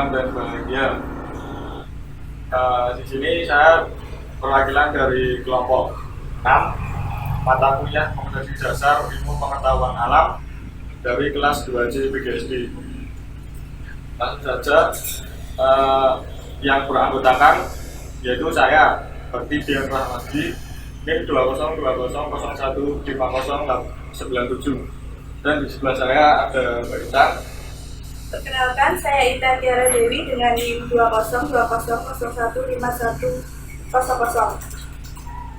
aman dan bahagia. Di sini saya perwakilan dari kelompok 6 mata kuliah Komunikasi Dasar Ilmu Pengetahuan Alam dari kelas 2C PGSD. Langsung saja, yang beranggotakan yaitu saya, Bakti Dian Rahmadi, NIM 202015097, dan di sebelah saya ada Mbak Intan. Perkenalkan, saya Intan Tiara Dewi dengan NIM 20200015100.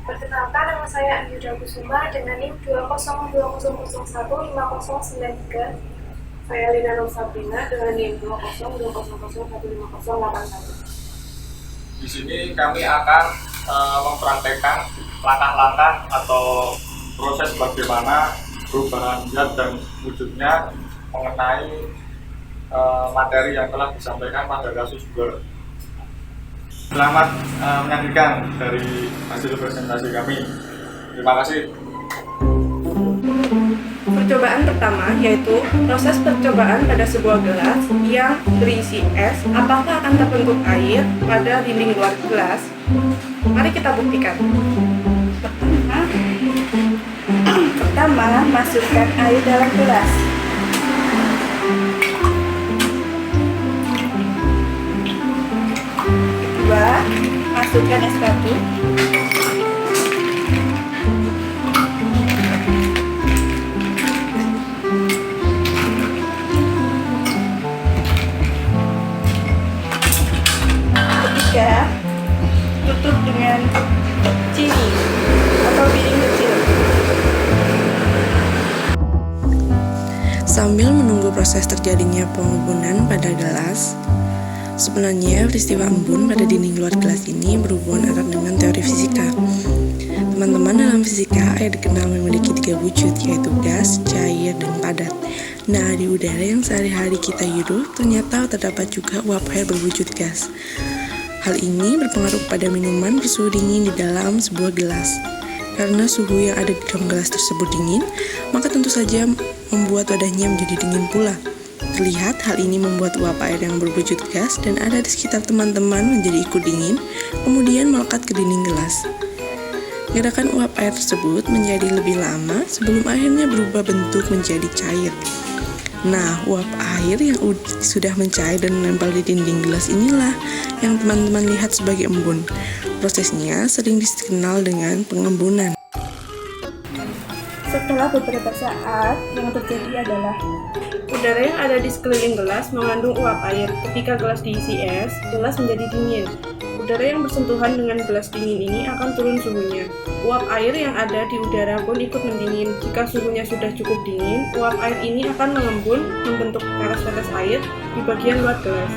Perkenalkan, nama saya Anjuda Kusuma dengan NIM 20200015093. Saya Lina Nur Sabrina dengan NIM 20200150181. Di sini kami akan mempraktekkan langkah-langkah atau proses bagaimana perubahan zat dan wujudnya mengenai materi yang telah disampaikan pada kasus Bor. Selamat menyaksikan dari hasil presentasi kami. Terima kasih. Percobaan pertama yaitu proses percobaan pada sebuah gelas yang berisi es, apakah akan terbentuk air pada dinding luar gelas? Mari kita buktikan. Pertama, masukkan air dalam gelas. Kedua, masukkan es batu. Ketiga, tutup dengan cini atau piring kecil. Sambil menunggu proses terjadinya pengembunan pada gelas, sebenarnya peristiwa embun pada dinding luar gelas ini berhubungan erat dengan teori fisika. Teman-teman, dalam fisika, air dikenal memiliki 3 wujud, yaitu gas, cair, dan padat. Nah, di udara yang sehari-hari kita hirup, ternyata terdapat juga uap air berwujud gas. Hal ini berpengaruh pada minuman bersuhu dingin di dalam sebuah gelas. Karena suhu yang ada di dalam gelas tersebut dingin, maka tentu saja membuat wadahnya menjadi dingin pula. Terlihat hal ini membuat uap air yang berwujud gas dan ada di sekitar teman-teman menjadi ikut dingin, kemudian melekat ke dinding gelas. Gerakan uap air tersebut menjadi lebih lama sebelum akhirnya berubah bentuk menjadi cair. Nah, uap air yang sudah mencair dan menempel di dinding gelas inilah yang teman-teman lihat sebagai embun. Prosesnya sering dikenal dengan pengembunan. Setelah beberapa saat, yang terjadi adalah udara yang ada di sekeliling gelas mengandung uap air. Ketika gelas diisi es, gelas menjadi dingin. Udara yang bersentuhan dengan gelas dingin ini akan turun suhunya. Uap air yang ada di udara pun ikut mendingin. Jika suhunya sudah cukup dingin, uap air ini akan mengembun, membentuk tetes-tetes air di bagian luar gelas.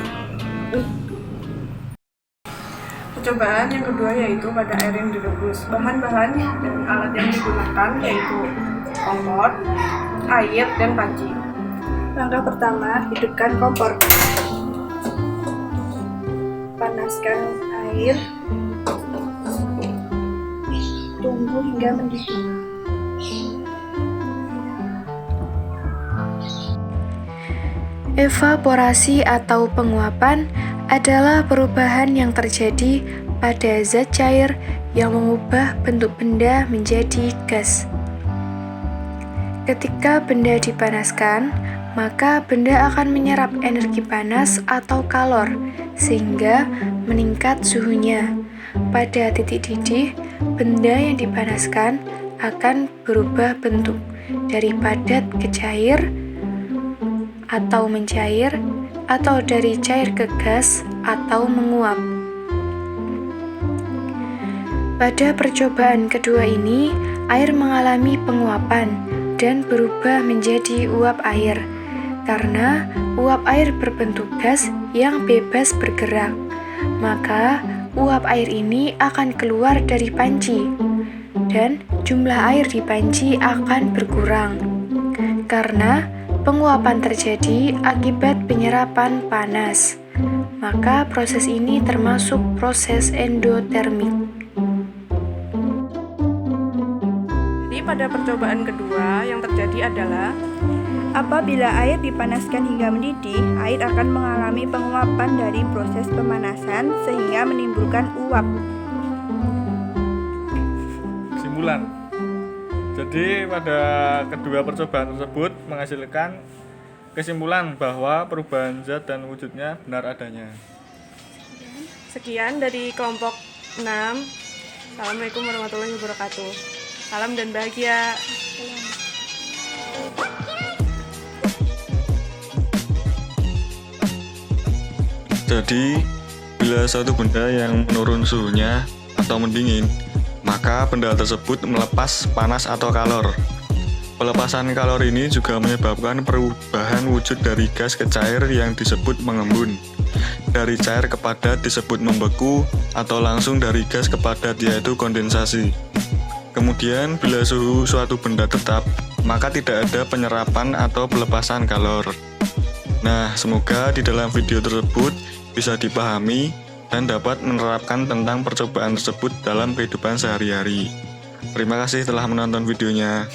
Percobaan yang kedua yaitu pada air yang direbus. Bahan-bahan dan alat yang digunakan yaitu kompor, air, dan panci. Langkah pertama, hidupkan kompor. Panaskan air. Tunggu hingga mendidih. Evaporasi atau penguapan adalah perubahan yang terjadi pada zat cair yang mengubah bentuk benda menjadi gas. Ketika benda dipanaskan, maka benda akan menyerap energi panas atau kalor sehingga meningkat suhunya. Pada titik didih, benda yang dipanaskan akan berubah bentuk dari padat ke cair atau mencair, atau dari cair ke gas atau menguap. Pada percobaan kedua ini, air mengalami penguapan dan berubah menjadi uap air karena uap air berbentuk gas yang bebas bergerak. Maka uap air ini akan keluar dari panci dan jumlah air di panci akan berkurang karena penguapan terjadi akibat penyerapan panas. Maka proses ini termasuk proses endotermik. Jadi pada percobaan kedua yang terjadi adalah Apabila air dipanaskan hingga mendidih, air akan mengalami penguapan dari proses pemanasan sehingga menimbulkan uap. Kesimpulan. Jadi pada kedua percobaan tersebut menghasilkan kesimpulan bahwa perubahan zat dan wujudnya benar adanya. Sekian dari kelompok 6. Assalamualaikum warahmatullahi wabarakatuh. Salam dan bahagia. Jadi, bila suatu benda yang menurun suhunya atau mendingin, maka benda tersebut melepas panas atau kalor. Pelepasan kalor ini juga menyebabkan perubahan wujud dari gas ke cair yang disebut mengembun. Dari cair ke padat disebut membeku, atau langsung dari gas ke padat yaitu kondensasi. Kemudian, bila suhu suatu benda tetap, maka tidak ada penyerapan atau pelepasan kalor. Nah, semoga di dalam video tersebut bisa dipahami dan dapat menerapkan tentang percobaan tersebut dalam kehidupan sehari-hari. Terima kasih telah menonton videonya.